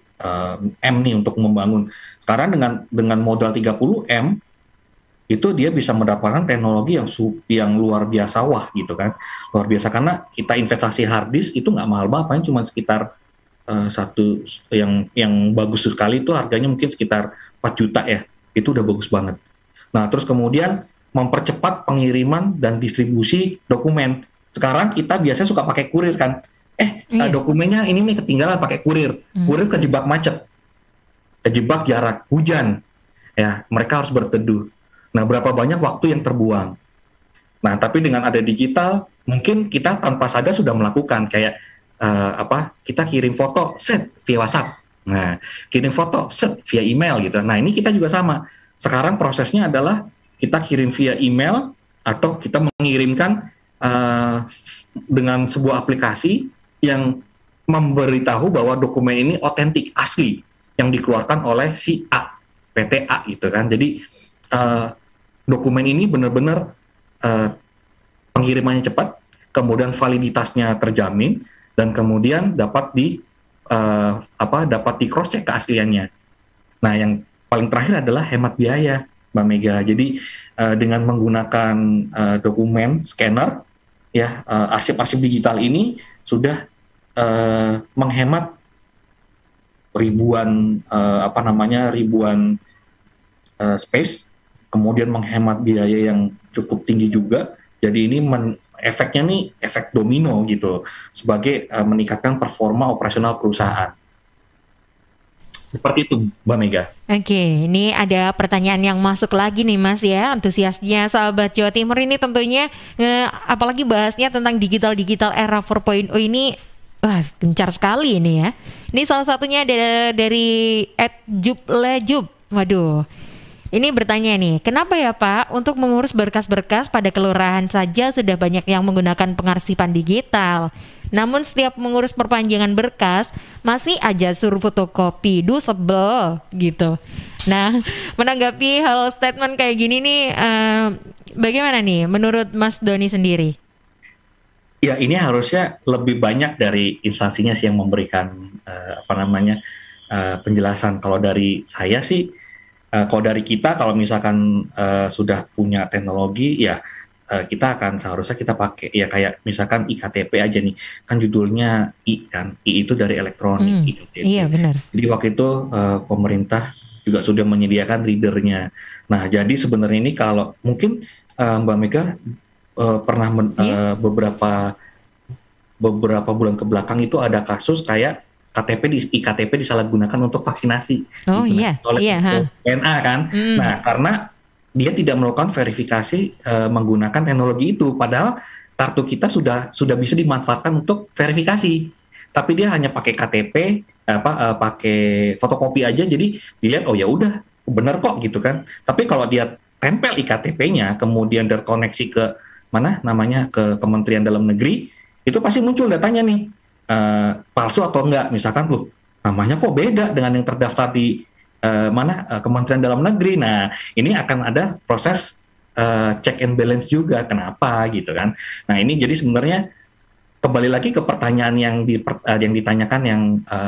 M nih untuk membangun. Sekarang dengan modal 30 M itu dia bisa mendapatkan teknologi yang luar biasa, wah gitu kan, luar biasa, karena kita investasi hard disk itu nggak mahal banget, paling cuma sekitar satu yang bagus sekali itu harganya mungkin sekitar 4 juta ya, itu udah bagus banget. Nah terus kemudian mempercepat pengiriman dan distribusi dokumen. Sekarang kita biasanya suka pakai kurir kan, dokumennya ini nih ketinggalan pakai kurir, kurir kejebak macet, kejebak jarak hujan, ya mereka harus berteduh. Nah berapa banyak waktu yang terbuang. Nah tapi dengan ada digital, mungkin kita tanpa sadar sudah melakukan kayak kita kirim foto, set via WhatsApp, nah kirim foto, set via email gitu. Nah ini kita juga sama. Sekarang prosesnya adalah kita kirim via email atau kita mengirimkan dengan sebuah aplikasi yang memberitahu bahwa dokumen ini otentik, asli, yang dikeluarkan oleh si A, PT A gitu kan. Jadi dokumen ini benar-benar pengirimannya cepat, kemudian validitasnya terjamin, dan kemudian dapat di cross check keasliannya. Nah, yang paling terakhir adalah hemat biaya, Mbak Mega. Jadi dengan menggunakan dokumen scanner, ya arsip-arsip digital ini sudah menghemat ribuan space, kemudian menghemat biaya yang cukup tinggi juga. Jadi ini efeknya nih efek domino gitu, sebagai meningkatkan performa operasional perusahaan. Seperti itu, Mbak Mega. Oke, ini ada pertanyaan yang masuk lagi nih Mas ya. Antusiasnya sahabat Jawa Timur ini tentunya apalagi bahasnya tentang digital era 4.0 ini, wah gencar sekali ini ya. Ini salah satunya ada dari @jublejub. Waduh. Ini bertanya nih, kenapa ya Pak untuk mengurus berkas-berkas pada kelurahan saja sudah banyak yang menggunakan pengarsipan digital. Namun setiap mengurus perpanjangan berkas masih aja suruh fotokopi, sebel gitu. Nah, menanggapi hal statement kayak gini nih, bagaimana nih menurut Mas Doni sendiri? Ya, ini harusnya lebih banyak dari instansinya sih yang memberikan penjelasan. Kalau dari saya sih, kalau dari kita, kalau misalkan sudah punya teknologi, ya kita akan seharusnya kita pakai ya kayak misalkan iktp aja nih, kan judulnya I itu dari elektronik iktp. Iya benar. Jadi waktu itu pemerintah juga sudah menyediakan readernya. Nah, jadi sebenarnya ini kalau mungkin Mbak Mega pernah beberapa bulan ke belakang itu ada kasus kayak iktp disalahgunakan untuk vaksinasi. Oh gitu. iya, Oleh DNA kan. Nah, karena dia tidak melakukan verifikasi menggunakan teknologi itu, padahal kartu kita sudah bisa dimanfaatkan untuk verifikasi. Tapi dia hanya pakai KTP, pakai fotokopi aja, jadi dilihat oh ya udah benar kok gitu kan. Tapi kalau dia tempel iktp-nya, kemudian terkoneksi ke ke Kementerian Dalam Negeri, itu pasti muncul datanya nih. Palsu atau enggak, misalkan loh namanya kok beda dengan yang terdaftar di Kementerian Dalam Negeri. Nah, ini akan ada proses check and balance juga, kenapa gitu kan. Nah, ini jadi sebenarnya kembali lagi ke pertanyaan yang ditanyakan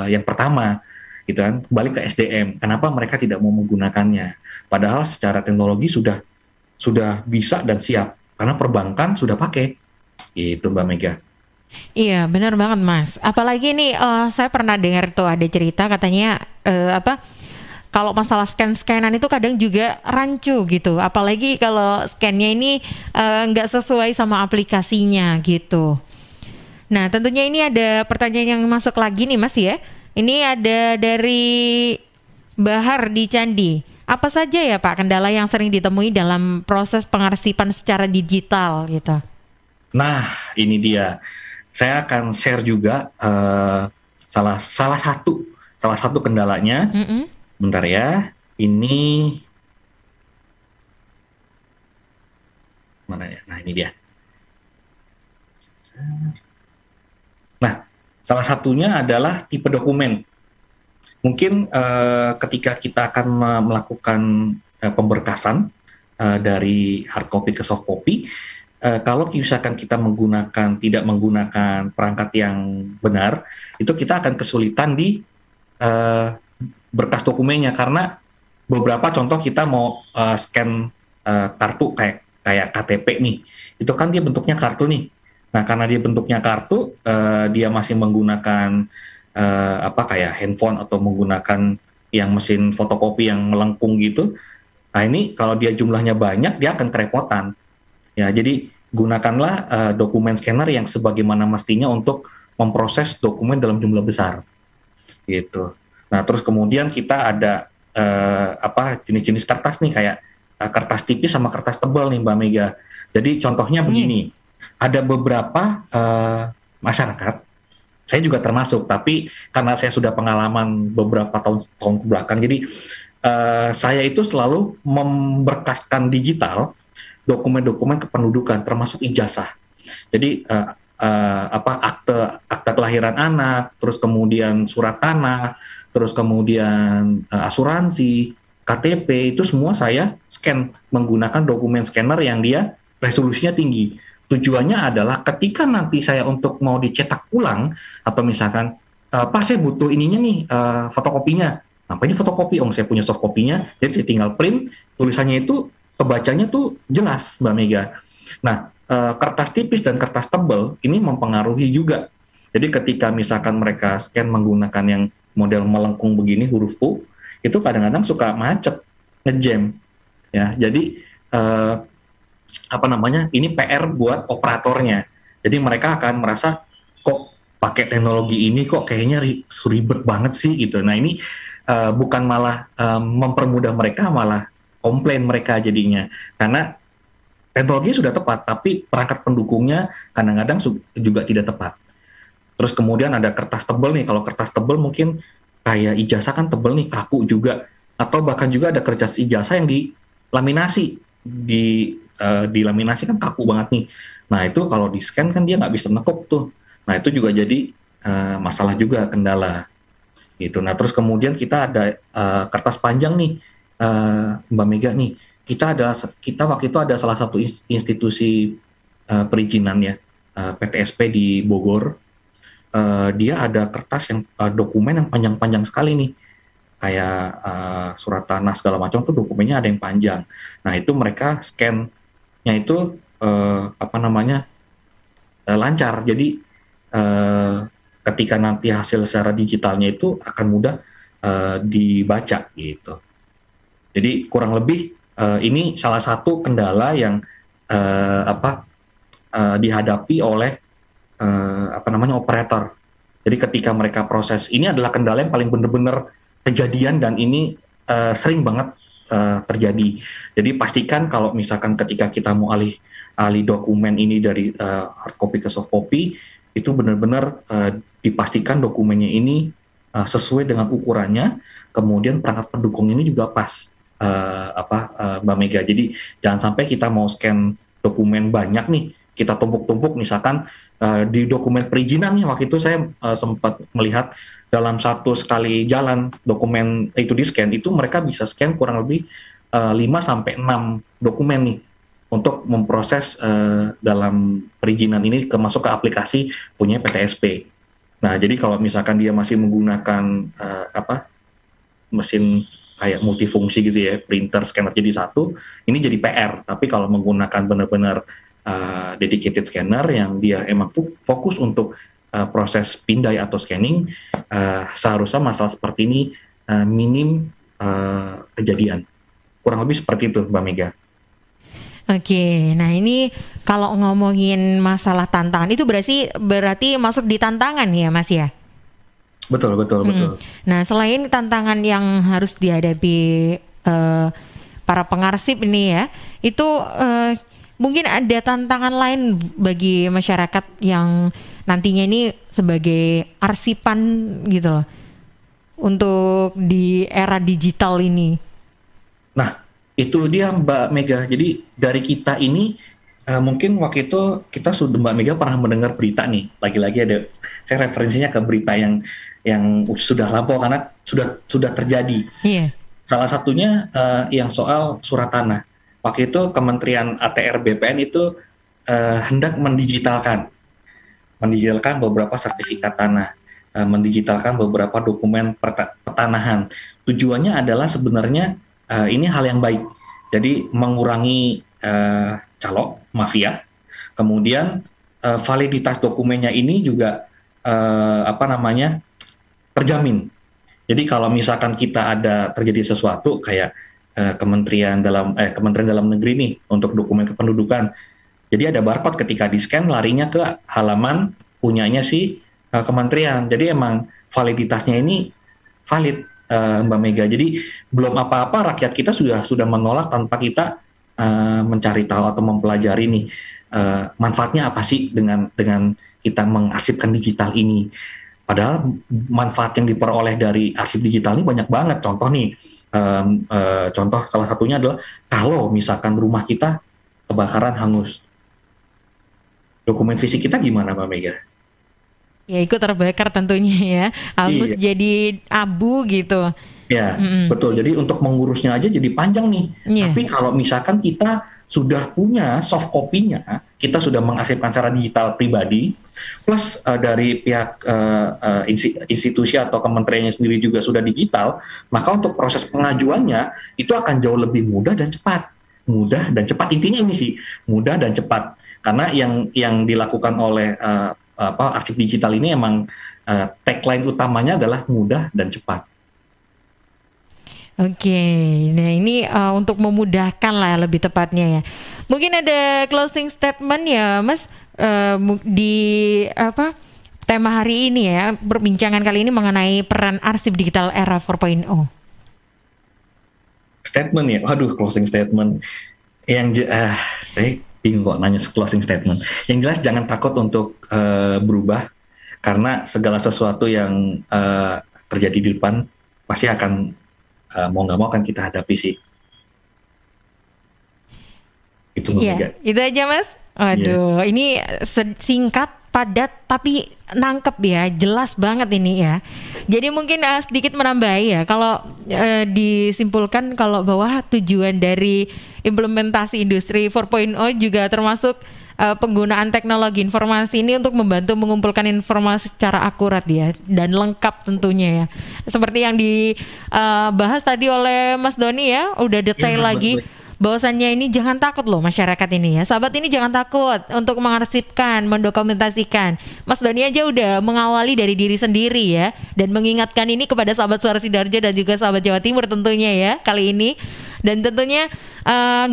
yang pertama gitu kan, kembali ke SDM, kenapa mereka tidak mau menggunakannya, padahal secara teknologi sudah bisa dan siap karena perbankan sudah pakai gitu, Mbak Mega. Iya benar banget Mas. Apalagi nih saya pernah dengar tuh ada cerita katanya kalau masalah scan-scanan itu kadang juga rancu gitu. Apalagi kalau scannya ini nggak sesuai sama aplikasinya gitu. Nah tentunya ini ada pertanyaan yang masuk lagi nih Mas ya. Ini ada dari Bahar di Candi. Apa saja ya Pak kendala yang sering ditemui dalam proses pengarsipan secara digital gitu? Nah ini dia. Saya akan share juga salah satu kendalanya. Bentar ya, ini mana ya? Nah ini dia. Nah, salah satunya adalah tipe dokumen. Mungkin ketika kita akan melakukan pemberkasan dari hard copy ke soft copy, kalau misalkan kita tidak menggunakan perangkat yang benar, itu kita akan kesulitan di berkas dokumennya, karena beberapa contoh kita mau scan kartu kayak KTP nih, itu kan dia bentuknya kartu nih. Nah, karena dia bentuknya kartu, dia masih menggunakan kayak handphone atau menggunakan yang mesin fotokopi yang melengkung gitu. Nah, ini kalau dia jumlahnya banyak, dia akan kerepotan. Ya, jadi gunakanlah dokumen scanner yang sebagaimana mestinya untuk memproses dokumen dalam jumlah besar, gitu. Nah, terus kemudian kita ada jenis-jenis kertas nih kayak kertas tipis sama kertas tebal nih, Mbak Mega. Jadi contohnya begini, ada beberapa masyarakat, saya juga termasuk, tapi karena saya sudah pengalaman beberapa tahun kebelakang, jadi saya itu selalu memberkaskan digital dokumen-dokumen kependudukan termasuk ijazah. Jadi akte kelahiran anak, terus kemudian surat tanah, terus kemudian asuransi, KTP, itu semua saya scan menggunakan dokumen scanner yang dia resolusinya tinggi. Tujuannya adalah ketika nanti saya untuk mau dicetak ulang atau misalkan Pak saya butuh ininya nih fotokopinya. Apa ini fotokopi? Saya punya soft kopinya, jadi saya tinggal print, tulisannya itu kebacanya tuh jelas, Mbak Mega. Nah, kertas tipis dan kertas tebal ini mempengaruhi juga. Jadi ketika misalkan mereka scan menggunakan yang model melengkung begini, huruf U, itu kadang-kadang suka macet, ngejam. Ya, jadi ini PR buat operatornya. Jadi mereka akan merasa kok pakai teknologi ini kok kayaknya ribet banget sih gitu. Nah ini bukan malah mempermudah mereka, malah komplain mereka jadinya, karena teknologi sudah tepat tapi perangkat pendukungnya kadang-kadang juga tidak tepat. Terus kemudian ada kertas tebal nih, kalau kertas tebal mungkin kayak ijazah kan tebal nih, kaku juga. atau bahkan juga ada kertas ijazah yang dilaminasi, dilaminasi kan kaku banget nih. Nah itu kalau di scan kan dia nggak bisa nekuk tuh. Nah itu juga jadi masalah juga, kendala gitu. Nah terus kemudian kita ada kertas panjang nih, Mbak Mega nih. Kita waktu itu ada salah satu institusi perizinan ya, PTSP di Bogor. Dia ada kertas yang dokumen yang panjang-panjang sekali nih, kayak surat tanah segala macam tuh dokumennya ada yang panjang. Nah itu mereka scan-nya itu lancar. Jadi ketika nanti hasil secara digitalnya itu akan mudah dibaca gitu. Jadi kurang lebih ini salah satu kendala yang dihadapi oleh operator. Jadi ketika mereka proses, ini adalah kendala yang paling benar-benar kejadian dan ini sering banget terjadi. Jadi pastikan kalau misalkan ketika kita mau alih dokumen ini dari hard copy ke soft copy, itu benar-benar dipastikan dokumennya ini sesuai dengan ukurannya, kemudian perangkat pendukung ini juga pas, Mbak Mega. Jadi jangan sampai kita mau scan dokumen banyak nih, kita tumpuk-tumpuk, misalkan di dokumen perizinan nih, waktu itu saya sempat melihat dalam satu sekali jalan dokumen itu di-scan, itu mereka bisa scan kurang lebih 5-6 dokumen nih, untuk memproses dalam perizinan ini masuk ke aplikasi punya PTSP. Nah, jadi kalau misalkan dia masih menggunakan mesin kayak multifungsi gitu ya, printer, scanner jadi satu, ini jadi PR. Tapi kalau menggunakan benar-benar dedicated scanner yang dia emang fokus untuk proses pindai atau scanning, seharusnya masalah seperti ini minim kejadian. Kurang lebih seperti itu, Mbak Mega. Oke, nah ini kalau ngomongin masalah tantangan itu berarti masuk di tantangan ya, Mas ya? Betul. Nah, selain tantangan yang harus dihadapi para pengarsip ini ya, itu mungkin ada tantangan lain bagi masyarakat yang nantinya ini sebagai arsipan gitu loh, untuk di era digital ini. Nah, itu dia Mbak Mega. Jadi dari kita ini mungkin waktu itu kita sudah, Mbak Mega pernah mendengar berita nih. Lagi-lagi ada, saya referensinya ke berita yang sudah lampau karena sudah terjadi. Yeah. Salah satunya yang soal surat tanah. Waktu itu Kementerian ATR BPN itu hendak mendigitalkan beberapa sertifikat tanah, mendigitalkan beberapa dokumen pertanahan. Tujuannya adalah sebenarnya ini hal yang baik. Jadi mengurangi calo, mafia. Kemudian validitas dokumennya ini juga terjamin. Jadi kalau misalkan kita ada terjadi sesuatu kayak Kementerian Dalam Negeri nih untuk dokumen kependudukan. Jadi ada barcode, ketika di-scan larinya ke halaman punyanya si kementerian. Jadi emang validitasnya ini valid, Mbak Mega. Jadi belum apa-apa rakyat kita sudah menolak tanpa kita mencari tahu atau mempelajari nih manfaatnya apa sih dengan kita mengarsipkan digital ini. Padahal manfaat yang diperoleh dari arsip digital ini banyak banget. Contoh nih, contoh salah satunya adalah kalau misalkan rumah kita kebakaran hangus, dokumen fisik kita gimana, Mbak Mega? Ya ikut terbakar tentunya ya, hangus iya. Jadi abu gitu. Ya, betul. Jadi untuk mengurusnya aja jadi panjang nih. Yeah. Tapi kalau misalkan kita sudah punya soft copy-nya, kita sudah mengarsipkan secara digital pribadi, plus dari pihak institusi atau kementeriannya sendiri juga sudah digital, maka untuk proses pengajuannya itu akan jauh lebih mudah dan cepat. Mudah dan cepat, intinya ini sih, mudah dan cepat. Karena yang dilakukan oleh arsip digital ini emang tagline utamanya adalah mudah dan cepat. Oke, nah ini untuk memudahkan lah lebih tepatnya ya. Mungkin ada closing statement ya, Mas, di tema hari ini ya, perbincangan kali ini mengenai peran arsip digital era 4.0. Statement ya, waduh, closing statement. Yang saya bingung kok nanya closing statement. Yang jelas jangan takut untuk berubah, karena segala sesuatu yang terjadi di depan pasti akan mau nggak mau akan kita hadapi sih. Itu Iya, itu aja Mas. Aduh, ini singkat, padat, tapi nangkep ya, jelas banget ini ya. Jadi mungkin sedikit menambah ya, kalau disimpulkan kalau bahwa tujuan dari implementasi industri 4.0 juga termasuk penggunaan teknologi informasi ini untuk membantu mengumpulkan informasi secara akurat ya dan lengkap tentunya ya. Seperti yang dibahas tadi oleh Mas Doni ya, udah detail lagi. Bahwasannya ini jangan takut loh masyarakat ini ya, sahabat ini jangan takut untuk mengarsipkan, mendokumentasikan. Mas Doni aja udah mengawali dari diri sendiri ya, dan mengingatkan ini kepada sahabat Suara Sidoarjo dan juga sahabat Jawa Timur tentunya ya kali ini. Dan tentunya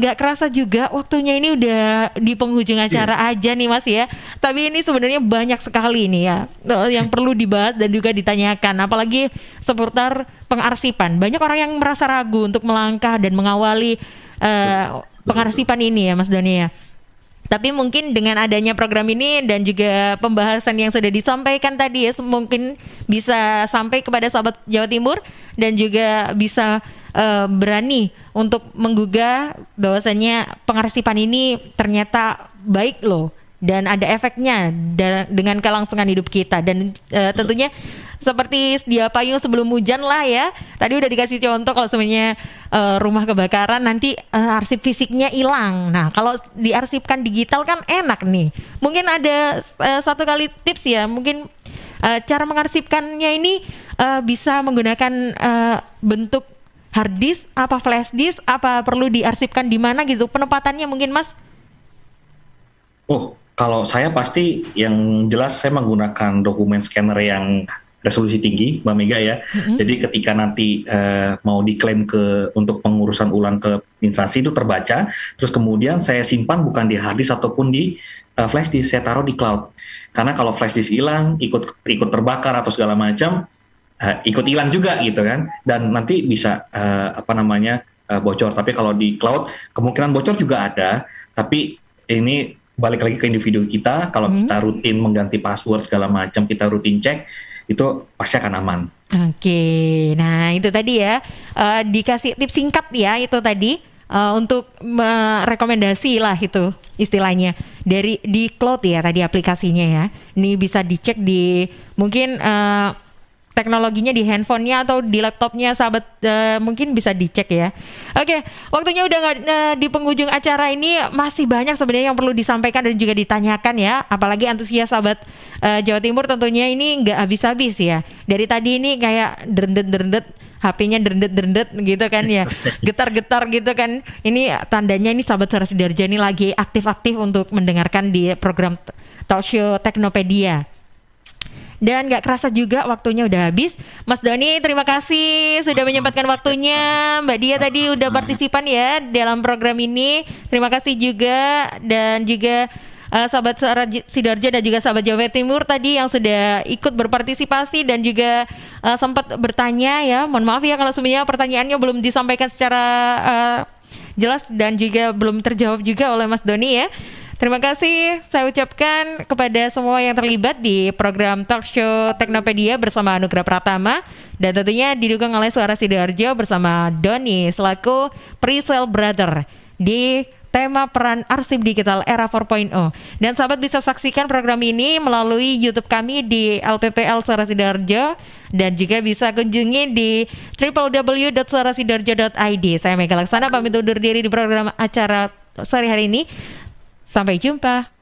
nggak kerasa juga waktunya ini udah di penghujung acara aja nih Mas ya. Tapi ini sebenarnya banyak sekali nih ya yang perlu dibahas dan juga ditanyakan, apalagi seputar pengarsipan. Banyak orang yang merasa ragu untuk melangkah dan mengawali pengarsipan ini ya Mas Doni ya. Tapi mungkin dengan adanya program ini dan juga pembahasan yang sudah disampaikan tadi ya, mungkin bisa sampai kepada sahabat Jawa Timur dan juga bisa berani untuk menggugah bahwasanya pengarsipan ini ternyata baik loh dan ada efeknya dengan kelangsungan hidup kita. Dan tentunya seperti sedia payung sebelum hujan lah ya. Tadi udah dikasih contoh kalau sebenarnya rumah kebakaran nanti arsip fisiknya hilang. Nah kalau diarsipkan digital kan enak nih. Mungkin ada satu kali tips ya, mungkin cara mengarsipkannya ini bisa menggunakan bentuk hard disk, apa flash disk, apa perlu diarsipkan di mana gitu penempatannya mungkin Mas? Oh, kalau saya pasti yang jelas saya menggunakan dokumen scanner yang resolusi tinggi, Mbak Mega ya. Jadi ketika nanti mau diklaim untuk pengurusan ulang ke instansi itu terbaca, terus kemudian saya simpan bukan di hard disk ataupun di flash disk, saya taruh di cloud. Karena kalau flash disk hilang, ikut terbakar atau segala macam, ikut hilang juga gitu kan. Dan nanti bisa bocor. Tapi kalau di cloud kemungkinan bocor juga ada. Tapi ini balik lagi ke individu kita. Kalau kita rutin mengganti password segala macam, kita rutin cek, itu pasti akan aman. Oke, nah itu tadi ya dikasih tips singkat ya itu tadi untuk rekomendasi lah itu istilahnya di cloud ya tadi aplikasinya ya. Ini bisa dicek di mungkin teknologinya di handphonenya atau di laptopnya sahabat, mungkin bisa dicek ya. Oke, waktunya udah nggak di penghujung acara ini, masih banyak sebenarnya yang perlu disampaikan dan juga ditanyakan ya. Apalagi antusias sahabat Jawa Timur tentunya ini nggak habis-habis ya. Dari tadi ini kayak derendet-derendet, HP-nya derendet-derendet gitu kan ya, getar-getar gitu kan. Ini tandanya ini sahabat Suara Sidoarjo ini lagi aktif-aktif untuk mendengarkan di program Talkshow Teknopedia. Dan gak kerasa juga waktunya udah habis. Mas Doni terima kasih sudah menyempatkan waktunya. Mbak Dia tadi udah partisipan ya dalam program ini. Terima kasih juga. Dan juga sahabat Suara Sidoarjo dan juga sahabat Jawa Timur tadi yang sudah ikut berpartisipasi dan juga sempat bertanya ya. Mohon maaf ya kalau sebenarnya pertanyaannya belum disampaikan secara jelas dan juga belum terjawab juga oleh Mas Doni ya. Terima kasih saya ucapkan kepada semua yang terlibat di program Talkshow Teknopedia bersama Anugrah Pratama dan tentunya didukung oleh Suara Sidoarjo bersama Doni selaku Presale Brother di tema peran arsip digital era 4.0. Dan sahabat bisa saksikan program ini melalui YouTube kami di LPPL Suara Sidoarjo dan juga bisa kunjungi di www.suarasidoarjo.id. Saya Mega Laksana pamit undur diri di program acara sore hari ini. Sampai jumpa.